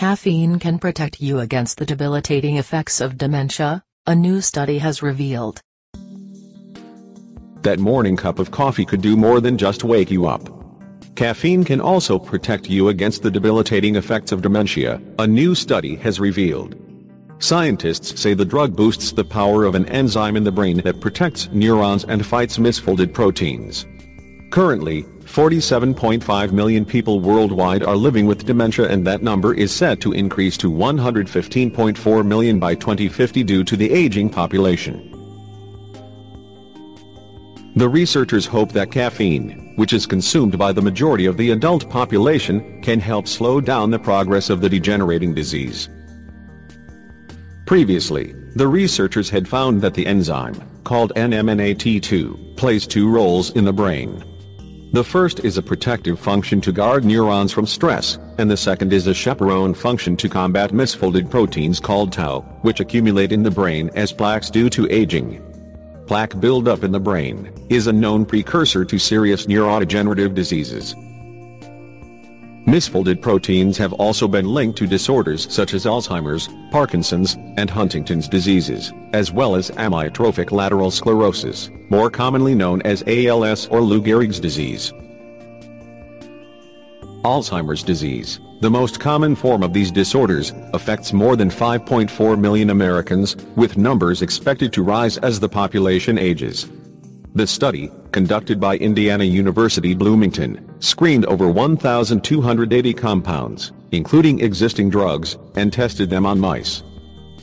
Caffeine can protect you against the debilitating effects of dementia, a new study has revealed. That morning cup of coffee could do more than just wake you up. Caffeine can also protect you against the debilitating effects of dementia, a new study has revealed. Scientists say the drug boosts the power of an enzyme in the brain that protects neurons and fights misfolded proteins. Currently, 47.5 million people worldwide are living with dementia, and that number is set to increase to 115.4 million by 2050 due to the aging population. The researchers hope that caffeine, which is consumed by the majority of the adult population, can help slow down the progress of the degenerating disease. Previously, the researchers had found that the enzyme, called NMNAT2, plays two roles in the brain. The first is a protective function to guard neurons from stress, and the second is a chaperone function to combat misfolded proteins called tau, which accumulate in the brain as plaques due to aging. Plaque buildup in the brain is a known precursor to serious neurodegenerative diseases. Misfolded proteins have also been linked to disorders such as Alzheimer's, Parkinson's, and Huntington's diseases, as well as amyotrophic lateral sclerosis, more commonly known as ALS or Lou Gehrig's disease. Alzheimer's disease, the most common form of these disorders, affects more than 5.4 million Americans, with numbers expected to rise as the population ages. The study, conducted by Indiana University Bloomington, screened over 1,280 compounds, including existing drugs, and tested them on mice.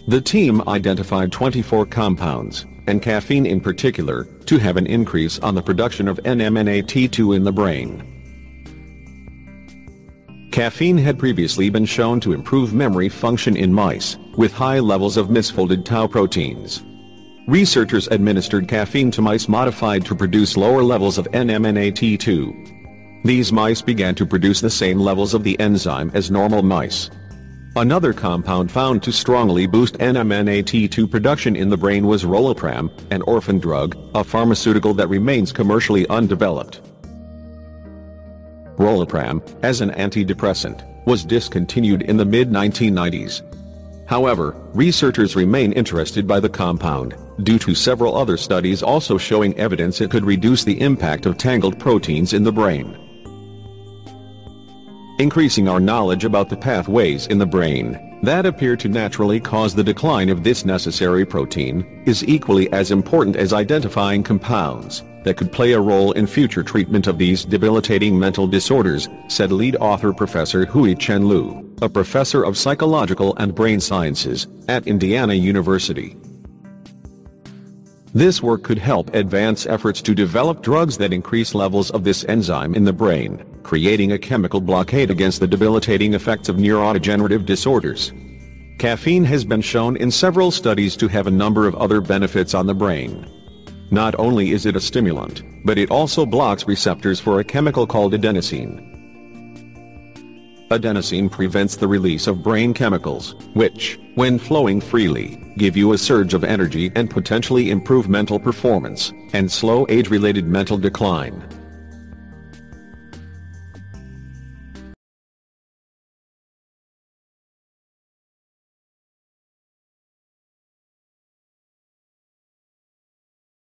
The team identified 24 compounds, and caffeine in particular, to have an increase on the production of NMNAT2 in the brain. Caffeine had previously been shown to improve memory function in mice, with high levels of misfolded tau proteins. Researchers administered caffeine to mice modified to produce lower levels of NMNAT2. These mice began to produce the same levels of the enzyme as normal mice. Another compound found to strongly boost NMNAT2 production in the brain was Rolopram, an orphan drug, a pharmaceutical that remains commercially undeveloped. Rolopram, as an antidepressant, was discontinued in the mid-1990s. However, researchers remain interested by the compound, due to several other studies also showing evidence it could reduce the impact of tangled proteins in the brain. Increasing our knowledge about the pathways in the brain that appear to naturally cause the decline of this necessary protein is equally as important as identifying compounds that could play a role in future treatment of these debilitating mental disorders, said lead author Professor Hui-Chen Liu, a professor of psychological and brain sciences at Indiana University. This work could help advance efforts to develop drugs that increase levels of this enzyme in the brain, creating a chemical blockade against the debilitating effects of neurodegenerative disorders. Caffeine has been shown in several studies to have a number of other benefits on the brain. Not only is it a stimulant, but it also blocks receptors for a chemical called adenosine. Adenosine prevents the release of brain chemicals, which, when flowing freely, give you a surge of energy and potentially improve mental performance, and slow age-related mental decline.